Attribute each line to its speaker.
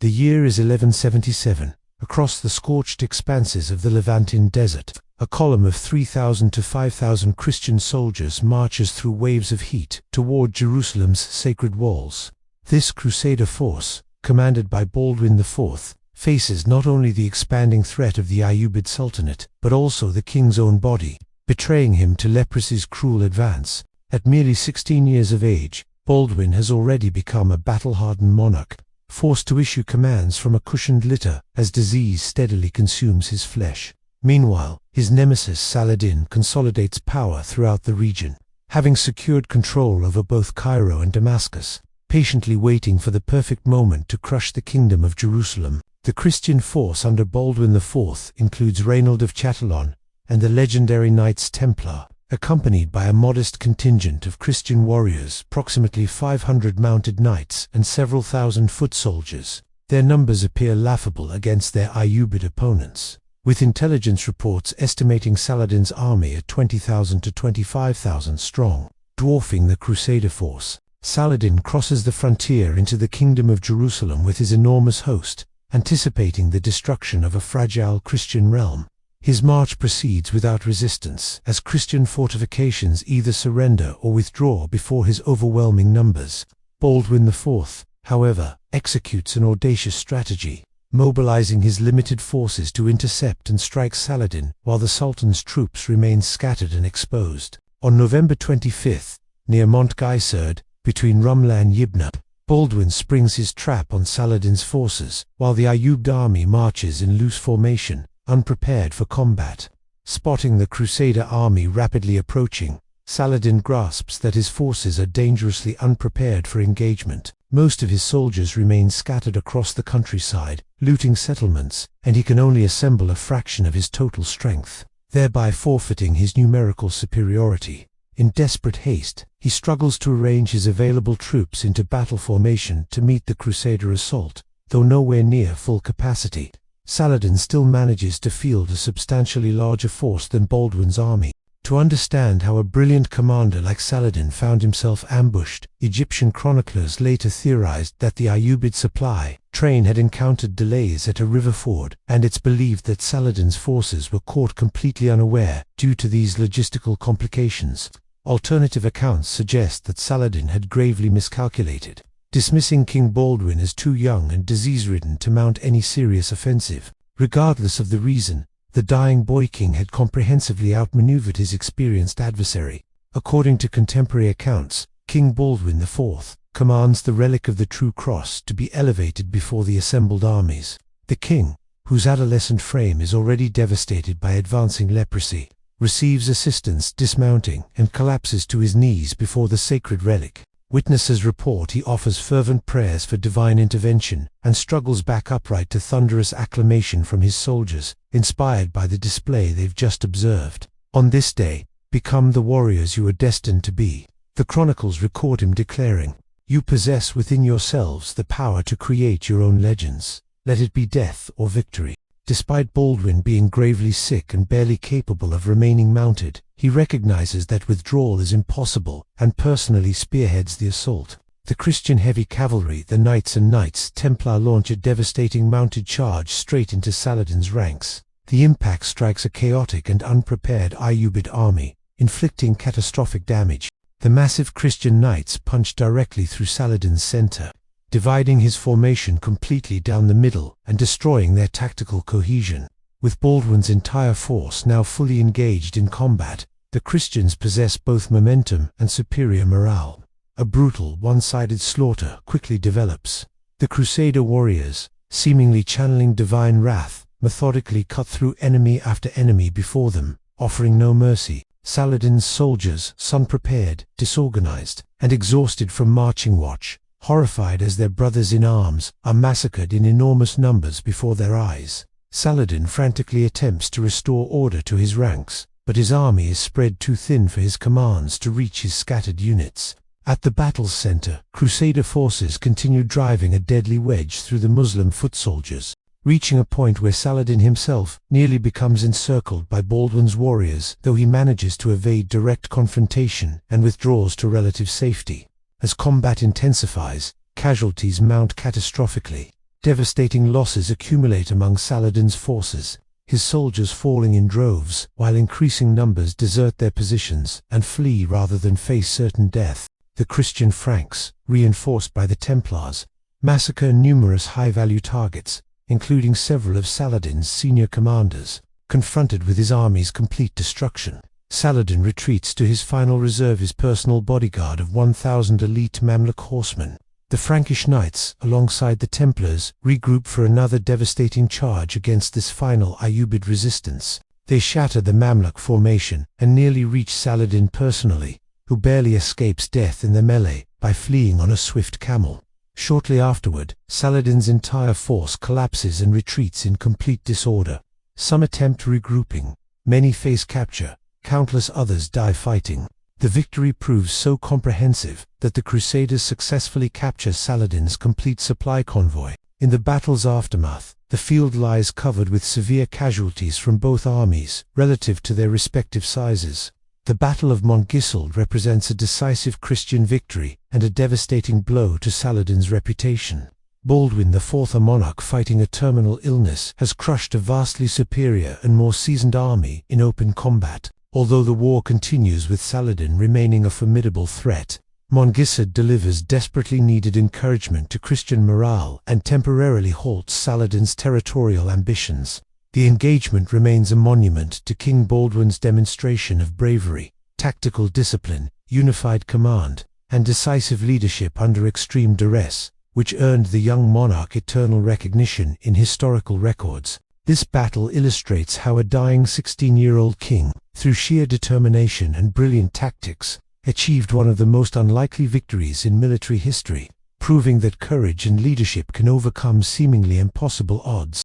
Speaker 1: The year is 1177. Across the scorched expanses of the Levantine desert, a column of 3,000 to 5,000 Christian soldiers marches through waves of heat toward Jerusalem's sacred walls. This Crusader force, commanded by Baldwin IV, faces not only the expanding threat of the Ayyubid Sultanate, but also the king's own body, betraying him to leprosy's cruel advance. At merely 16 years of age, Baldwin has already become a battle-hardened monarch, forced to issue commands from a cushioned litter as disease steadily consumes his flesh. Meanwhile, his nemesis Saladin consolidates power throughout the region, having secured control over both Cairo and Damascus, patiently waiting for the perfect moment to crush the kingdom of Jerusalem. The Christian force under Baldwin IV includes Raynald of Chatillon and the legendary Knights Templar, accompanied by a modest contingent of Christian warriors, approximately 500 mounted knights and several thousand foot soldiers. Their numbers appear laughable against their Ayyubid opponents, with intelligence reports estimating Saladin's army at 20,000 to 25,000 strong, dwarfing the Crusader force. Saladin crosses the frontier into the Kingdom of Jerusalem with his enormous host, anticipating the destruction of a fragile Christian realm. His march proceeds without resistance, as Christian fortifications either surrender or withdraw before his overwhelming numbers. Baldwin IV, however, executes an audacious strategy, mobilizing his limited forces to intercept and strike Saladin while the Sultan's troops remain scattered and exposed. On November 25, near Montgisard, between Rumla and Yibna, Baldwin springs his trap on Saladin's forces, while the Ayyubid army marches in loose formation, unprepared for combat. Spotting the Crusader army rapidly approaching, Saladin grasps that his forces are dangerously unprepared for engagement. Most of his soldiers remain scattered across the countryside, looting settlements, and he can only assemble a fraction of his total strength, thereby forfeiting his numerical superiority. In desperate haste, he struggles to arrange his available troops into battle formation to meet the Crusader assault. Though nowhere near full capacity, Saladin still manages to field a substantially larger force than Baldwin's army. To understand how a brilliant commander like Saladin found himself ambushed, Egyptian chroniclers later theorized that the Ayyubid supply train had encountered delays at a river ford, and it's believed that Saladin's forces were caught completely unaware due to these logistical complications. Alternative accounts suggest that Saladin had gravely miscalculated, dismissing King Baldwin as too young and disease-ridden to mount any serious offensive. Regardless of the reason, the dying boy king had comprehensively outmaneuvered his experienced adversary. According to contemporary accounts, King Baldwin IV commands the relic of the True Cross to be elevated before the assembled armies. The king, whose adolescent frame is already devastated by advancing leprosy, receives assistance dismounting and collapses to his knees before the sacred relic. Witnesses report he offers fervent prayers for divine intervention and struggles back upright to thunderous acclamation from his soldiers, inspired by the display they've just observed. On this day, become the warriors you are destined to be. The chronicles record him declaring, "You possess within yourselves the power to create your own legends. Let it be death or victory." Despite Baldwin being gravely sick and barely capable of remaining mounted, he recognizes that withdrawal is impossible and personally spearheads the assault. The Christian heavy cavalry, the Knights and Knights Templar, launch a devastating mounted charge straight into Saladin's ranks. The impact strikes a chaotic and unprepared Ayyubid army, inflicting catastrophic damage. The massive Christian knights punch directly through Saladin's center, dividing his formation completely down the middle and destroying their tactical cohesion. With Baldwin's entire force now fully engaged in combat, the Christians possess both momentum and superior morale. A brutal, one-sided slaughter quickly develops. The Crusader warriors, seemingly channeling divine wrath, methodically cut through enemy after enemy before them, offering no mercy. Saladin's soldiers, unprepared, disorganized, and exhausted from marching watch, horrified as their brothers in arms, are massacred in enormous numbers before their eyes. Saladin frantically attempts to restore order to his ranks, but his army is spread too thin for his commands to reach his scattered units. At the battle's center, Crusader forces continue driving a deadly wedge through the Muslim foot soldiers, reaching a point where Saladin himself nearly becomes encircled by Baldwin's warriors, though he manages to evade direct confrontation and withdraws to relative safety. As combat intensifies, casualties mount catastrophically. Devastating losses accumulate among Saladin's forces, his soldiers falling in droves, while increasing numbers desert their positions and flee rather than face certain death. The Christian Franks, reinforced by the Templars, massacre numerous high-value targets, including several of Saladin's senior commanders. Confronted with his army's complete destruction, Saladin retreats to his final reserve, his personal bodyguard of 1,000 elite Mamluk horsemen. The Frankish knights, alongside the Templars, regroup for another devastating charge against this final Ayyubid resistance. They shatter the Mamluk formation and nearly reach Saladin personally, who barely escapes death in the melee by fleeing on a swift camel. Shortly afterward, Saladin's entire force collapses and retreats in complete disorder. Some attempt regrouping, many face capture, countless others die fighting. The victory proves so comprehensive that the Crusaders successfully capture Saladin's complete supply convoy. In the battle's aftermath, the field lies covered with severe casualties from both armies, relative to their respective sizes. The Battle of Montgisard represents a decisive Christian victory and a devastating blow to Saladin's reputation. Baldwin IV, a monarch fighting a terminal illness, has crushed a vastly superior and more seasoned army in open combat. Although the war continues with Saladin remaining a formidable threat, Montgisard delivers desperately needed encouragement to Christian morale and temporarily halts Saladin's territorial ambitions. The engagement remains a monument to King Baldwin's demonstration of bravery, tactical discipline, unified command, and decisive leadership under extreme duress, which earned the young monarch eternal recognition in historical records. This battle illustrates how a dying 16-year-old king, through sheer determination and brilliant tactics, achieved one of the most unlikely victories in military history, proving that courage and leadership can overcome seemingly impossible odds.